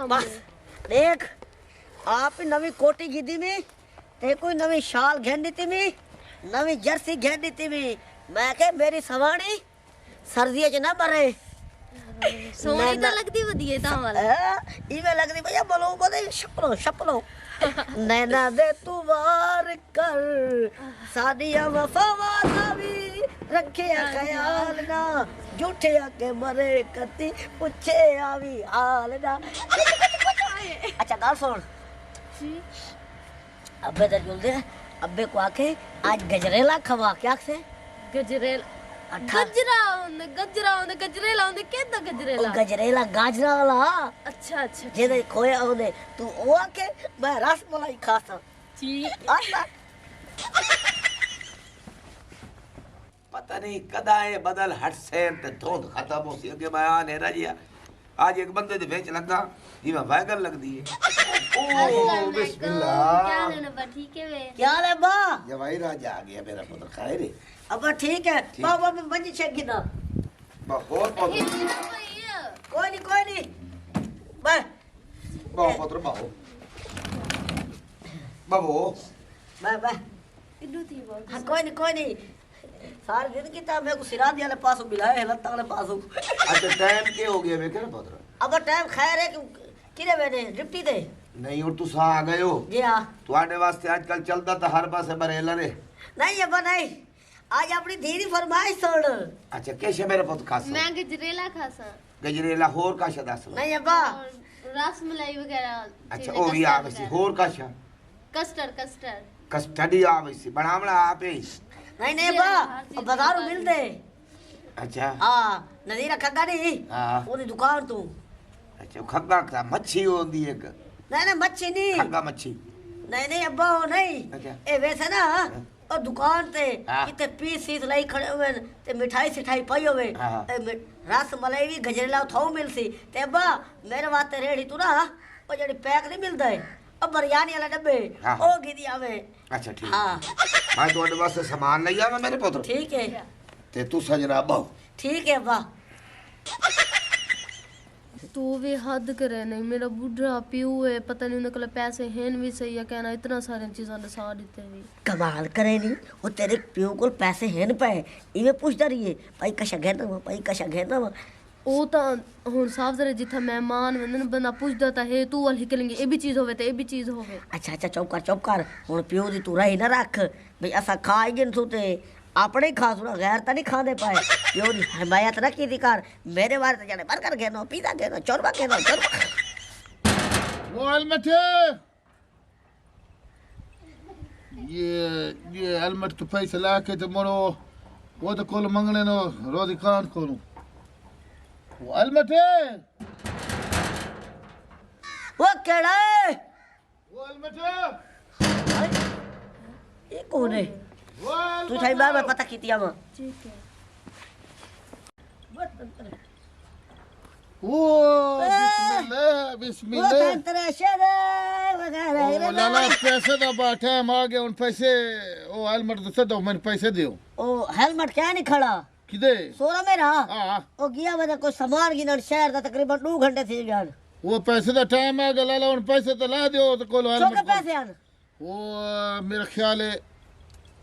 बस देख आप नवी कोटी गिदी में ते कोई नवी शाल घेन दी में नवी जर्सी घेन दी में मैं के मेरी सवाणी सर्दियां च ना मरे सोनी तो लगदी वधिए ता वाला इवे लगदी भैया बोलो बोले छपलो छपलो नैना दे तू वार कर सादिया वफावादा भी रखे ख्याल ना झूठे के मरे कती पूछे आवी हाल ना अच्छा गाल सुन अबे दर जुलदे अबे को आके आज गजरेला खवा क्या से गजरेला गजरेला केदा गजरेला गजरेला गाजरा वाला अच्छा अच्छा जेदे खोया ओदे तू ओ आके मैं रसमलाई खाता ठीक अच्छा पता नहीं कदा ये बदल हट से ते धुंध खत्म हो सी अगे मैं आने रजिया आज एक बंदे दे बेच लगा जिवें वैगन लगदी है ओ बिस्मिल्लाह क्या लेना बा ठीक है वे क्या ले बा जवाई राजा आ गया मेरा पुत्र खाए रे अब ठीक है बाबा में बंजी छेगी ना बहुत कोई नहीं बा बहुत पुत्र बाबू बाबू बा इदू थी वो हाँ कोई नहीं सारे दिन की ता मेरे को सिरा दिया ले पासो बिलाए है लत्ता वाले पासो अच्छा टाइम के हो गया मैं क्या पुत्र अब टाइम खैर है कि किरे मैंने डिप्टी दे नहीं और तू सा आ गए हो जी हां तुआडे वास्ते आजकल चलदा था हर पासे बरेला रे नहीं अब नहीं आज अपनी धीरी फरमाइश सुन अच्छा कैसे मेरे पुत्र खास मैं गजरेला खासा गजरेला होर का शदास नहीं अब्बा रसमलाई वगैरह अच्छा ओ भी आवसी होर का शा कस्टर्ड कस्टडी आवसी बनावना आपे नहीं अब्बा बाजारों मिल दे अच्छा हां नदीरा खग्गा नहीं हां ओदी दुकान तू अच्छा खग्गा का मच्छी होंदी एक नहीं मच्छी नहीं खग्गा मच्छी नहीं अब्बा वो नहीं अच्छा ए वैसे ना और दुकान ते हाँ। किते पीस सीस लाई खड़े हुए ते मिठाई सिठाई पई होवे हाँ। रस मलाई भी गजरेला थो मिलसी ते अब्बा मेरे वास्ते रेड़ी तू ना ओ जड़ी पैक नहीं मिलदा है अब बिरयानी वाला डब्बे हाँ। ओ गिदी आवे अच्छा ठीक हाँ मैं तुम्हारे वास्ते सामान नहीं आवा मेरे पुत्र ठीक है ते तू सजना बहु ठीक है अब्बा तू भी हद करे नहीं मेरा बुढ़ा प्यू है पता नहीं उनके पैसे हैं भी सही है कहना इतना सारी चीज़ां दसा दिते भी कमाल करे नहीं वो तेरे प्यो को पैसे हैं पे इवे पूछदा रही भाई कशा घेरना वा ਉਹ ਤਾਂ ਹੁਣ ਸਾਫ ਜ਼ਰੇ ਜਿੱਥੇ ਮਹਿਮਾਨ ਵੰਦਨ ਬੰਦਾ ਪੁੱਛਦਾ ਤਾਂ ਹੈ ਤੂੰ ਵਾਲ ਹਿਕਲੇਂਗੇ ਇਹ ਵੀ ਚੀਜ਼ ਹੋਵੇ ਤੇ ਇਹ ਵੀ ਚੀਜ਼ ਹੋਵੇ अच्छा चुप कर हुण प्यो दी तू रही ना रख भाई असा खा ही गन तू ते अपने ही खा सुना गैर तो नहीं खाते पाए प्यो दी हिमायत ना की कर मेरे बारे तो जाने बर्गर घेनो पिज़्ज़ा घेनो चोरमा घेनो वो हेलमेट है ये हेलमेट तो पैसे ला के तो मोरो वो तो कोल मंगने नो रोजी कान कोलू वो हेलमेट है वो केड़ा है वो हेलमेट है ये कौन है वो तू थाई बार बार पता कीतिया मां ठीक है वो बिस्मिल्लाह वो बिस्मिल्लाह तंत्र शेर वगैरह ओ लाला पैसे दा बाठा आ गए उन पैसे ओ हेलमेट दे दो मैंने पैसे दियो ओ हेलमेट क्या नहीं खड़ा किदे सोरा मेरा हां ओ गया वजह कोई सामान गिनन शहर दा तकरीबन 2 घंटे थी गया वो पैसे दा टाइम आ गया लाला उन पैसे तो ला दियो तो कोल चौके हेलमेट पैसे आन वो मेरा ख्याल है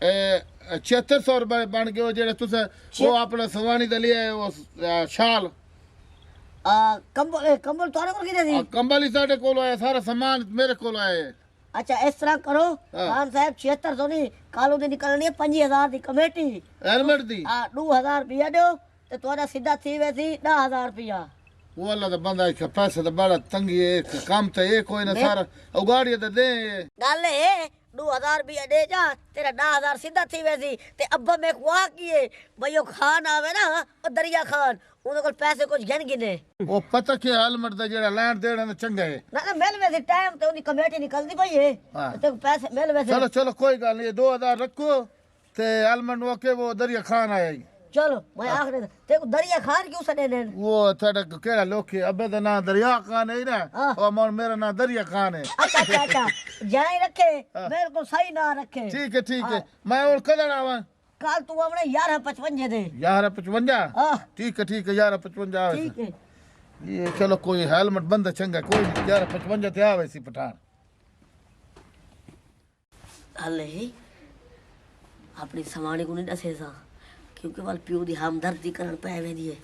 7600 रुपए बन गए जेड़े तुसे वो अपना सवानी दे लिए वो शाल कंबल तोरे को किदे दी कंबल ही साडे कोल आया सारा सामान मेरे कोल आया अच्छा इस तरह करो हाँ। खान साहब 7600 नहीं कालो दी निकलनी है 5000 दी कमेटी हेलमेट दी 2000 रुपया दो ते तोरा सीधा थी वैसी 10000 रुपया वो अल्लाह दा बंदा के पैसे तो बड़ा तंगी है काम तो ये कोई ना सारा उगाड़ी तो दे गल है 2000 रुपया दे जा तेरा 10000 सीधा थी वैसी ते अब्बा मैं कुआ किए भाई वो खान आवे ना ओ दरिया खान उन कोल पैसे कुछ गिन गिने वो पता के हेलमेट दा जेड़ा लैंड देना ना चंगा है ना मिल वैसे टाइम ते उनी कमेटी निकलदी पई है हाँ। ते पैसे मिल वैसे चलो चलो कोई गल नहीं 2000 रखो ते हेलमेट वो के वो दरिया खान आया ही चलो मैं आखरे ते को दरिया खान क्यों सडे ने वो थाड़ा केड़ा लोग है अबे दा ना दरिया खान है ना हाँ। और मोर मेरा ना दरिया खान है अच्छा जाए रखे मेरे को सही ना रखे ठीक है मैं और कदर आवा कल तू अपने 11:55 दे 11:55 हाँ ठीक है 11:55 ठीक है ये चलो कोई हेलमेट बंदा चंगा कोई नहीं 11:55 ते आवे सी पठान हले अपनी समाणी को नहीं दसे सा क्योंकि वाल प्यो दी हमदर्दी करन पै वेंदी है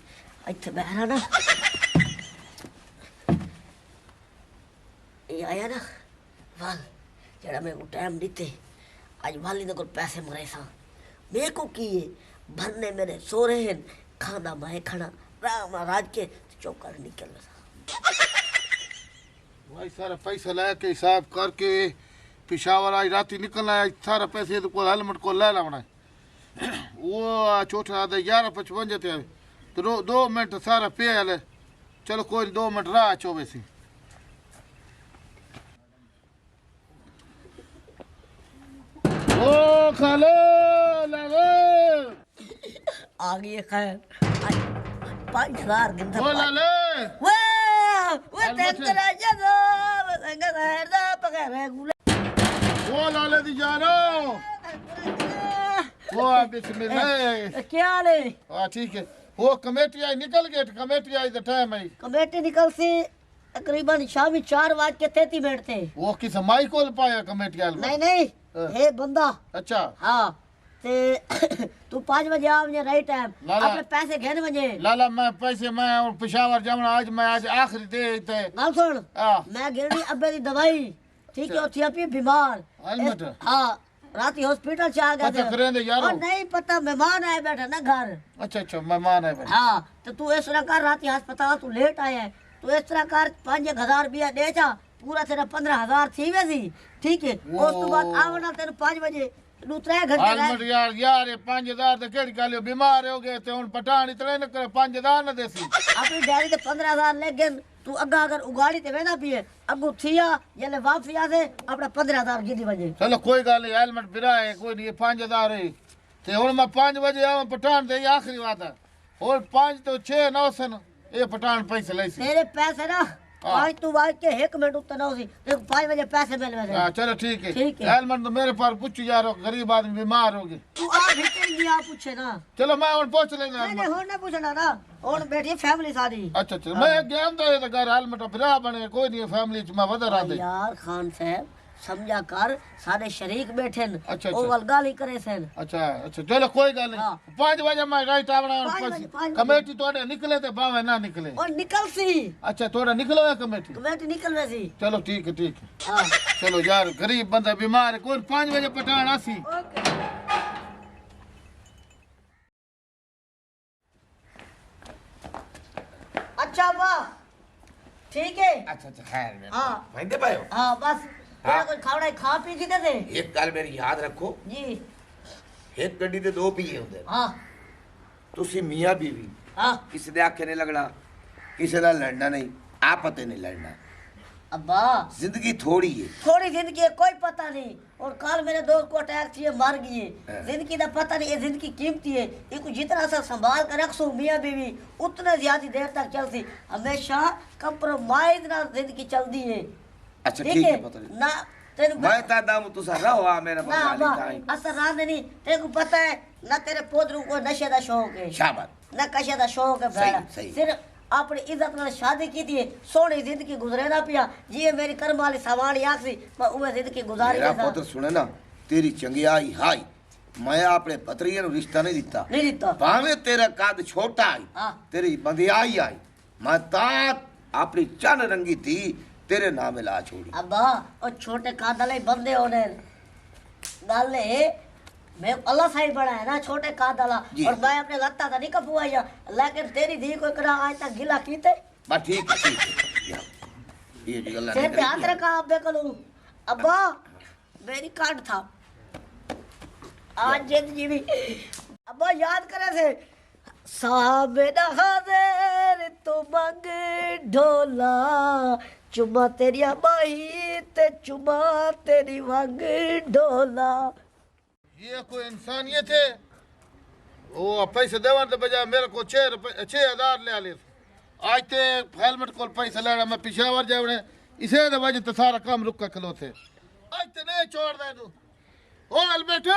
इत्थे बहरा ना ये आया ना वाल जड़ा मैं को टाइम दिते आज वाली ने को पैसे मरे सा मेरे को की भरने मेरे सो रहे हैं खाना मैं खाना राम राज के चौकर निकल सा भाई सारा पैसा लेके हिसाब करके पिशावर आज राती निकलना है सारा पैसे तो कोई हेलमेट को ले लावना है वो चौथा आधा 11:55 ते आवे तो 2 मिनट सारा पे आले चलो कोई 2 मिनट राह चोवे सी ओ खालो लालो आ गई खैर 5000 गिनता ओ लालो वो तेंद्र जदो संग खैर दा पकड़े गुले ओ लाले दी जानो ओ बिस्मिल्लाह क्या ले हां ठीक है वो कमेटी आई निकल गई committee I the time I committee निकल सी तकरीबन शामी 4:33 थे वो किस माई को पाया कमेटी वाले नहीं नहीं हे बंदा अच्छा हाँ ते तू 5 बजे आ मुझे राइट टाइम लाला। अपने पैसे घेने मुझे लाला मैं पैसे मैं और पेशावर जावना आज आखिरी दे थे गल सुन हां मैं गिरनी अब्बे दी दवाई ठीक है थी अपनी बीमार हेलमेट हाँ राती हॉस्पिटल से आ गया पता करें दे यारो और नहीं पता मेहमान आए बैठे ना घर अच्छा मेहमान है भाई हाँ तो तू इस तरह कर राती अस्पताल तू लेट आया है तू इस तरह कर 5,000 रुपया दे जा पूरा तेरा 15,000 थी वैसी ठीक है उस तो बाद आवना तेरे 5 बजे तू 3 घंटे हेलमेट यार ये 5,000 तो केड़ी गालियो बीमार हो गए थे हुन पठान इतने न करे 5,000 न देसी अपनी डायरी ते 15,000 ले गए तू अग्गा अगर उगाड़ी ते वेना पिए अगू थिया जले वापसी आ से अपना 15,000 गिनी वजे चलो कोई गल नहीं हेलमेट बिरा है कोई नहीं 5,000 है ते हुन मैं 5 बजे आवां पठान दे आखिरी बात है और 5 तो 6 9 सन ये पठान पैसे ले सी तेरे पैसे ना आज तू आज के 1 मिनट उत्ते ना सी तेरे 5 बजे पैसे मिल वजे हां चलो ठीक है ठीक है। हेलमेट तो मेरे पास पूछ यार गरीब आदमी बीमार हो गए तू आ भीतर गया पूछे ना चलो मैं हुन पहुंच लेना नहीं होने ना पूछना ना और बैठी फैमिली सारी अच्छा अच्छा मैं ज्ञान तो ये तो घर हाल मटा फिरा बने कोई नहीं फैमिली च मैं वधा रहा दे यार खान साहब समझा कर सारे शरीक बैठे न अच्छा, ओ अच्छा। वलगाली करे सेन अच्छा चलो कोई गल नहीं हाँ। 5 बजे मैं राइट आवना 5 बजे, 5 बजे। कमेटी तोड़े निकले तो भावे ना निकले और निकल सी अच्छा थोड़ा निकलो है कमेटी कमेटी निकल वैसी चलो ठीक है हाँ चलो यार गरीब बंदा बीमार है कोई 5 बजे पठान आसी अच्छा वाह ठीक है अच्छा खैर मैं हाँ। वंदे पायो हाँ बस हाँ। कोई खावड़ा खा पी की थे एक गल मेरी याद रखो जी एक गड्डी ते 2 पीए हुंदे हाँ ਤੁਸੀਂ ਮੀਆਂ ਬੀਵੀ हाँ ਕਿਸੇ ਦੇ ਆਖੇ ਨਹੀਂ ਲੱਗਣਾ ਕਿਸੇ ਨਾਲ ਲੜਨਾ ਨਹੀਂ ਆਪਤੇ ਨਹੀਂ ਲੜਨਾ अब्बा जिंदगी थोड़ी है थोड़ी जिंदगी है कोई पता नहीं और कल मेरे दोस्त को अटैक थी मर गई है जिंदगी का पता नहीं ये जिंदगी कीमती है इसको जितना सा संभाल कर रखो मियाँ बीवी उतने ज्यादा देर तक चलती हमेशा कंप्रोमाइज ना जिंदगी चलती है अच्छा ठीक है पता नहीं ना तेरे मैं ता दाम तुसा रहो आ मेरा ना बंगाली अब्बा ताई असर रात नहीं तेरे को पता है ना तेरे पोतरू को नशे का शौक है शाबाश ना कशे का शौक है सही, भैया सही। सिर्फ अपनी इज्जत नाल शादी की थी सोहनी जिंदगी गुजरे ना पिया जी मेरी कर्म वाली सवानी आखसी मैं उवे जिंदगी गुजारी मेरा नहीं पुत्र सुने ना तेरी चंगियाई हाई मैं अपने पत्रिये नु रिश्ता नहीं दिता दिता भावे तेरा कद छोटा आई हाँ। तेरी बंदियाई आई मैं ता अपनी चन रंगी थी तेरे नाम ला छोड़ी अब्बा और छोटे कादले बंदे होने गल है मैं अल्लाह साहिब बड़ा है ना छोटे कादला जी। और मैं अपने लगता था नहीं कपुआ लेकिन तेरी धी को करा आज तक गिला कीते बस ठीक है ये जी गल्ला सिर नहीं पे हाथ करी रखा अब्बे कलू अब्बा मेरी कार्ड था आज जिंदगी भी अब्बा याद करे से साबे दा हाज़िर तो मंग ढोला चुमा तेरी बाही ते चुमा तेरी वंग ढोला ये कोई इंसानियत है वो पैसे देवन तो बजाय मेरे को 6,000 ले ले आज ते हेलमेट को पैसा लेना मैं पिशावर जावने इसे तो वजह तो सारा काम रुक का खलो थे आज ते नहीं छोड़ दे तू ओ हेलमेट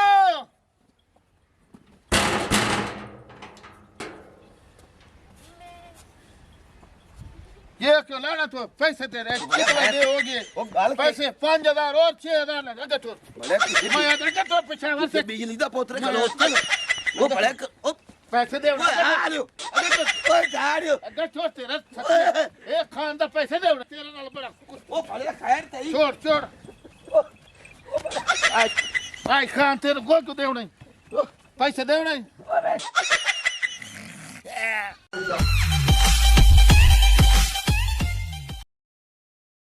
ये क्यों लेना तो पैसे तेरे कितना दे हो गए वो गाल पैसे 5000 और 6000 लगा अगर तो बड़े किसी मैं अगर तो पेशावर से से बिजली दा पोतरे चलो चलो वो बड़े ओ पैसे दे ओए आ लो अगर तो ओए जा रहे हो अगर छोड़ तेरा एक खान दा पैसे दे तेरे नाल बड़ा वो बड़े खैर तई छोड़ छोड़ आई खान तेरे को क्यों देव नहीं पैसे देव नहीं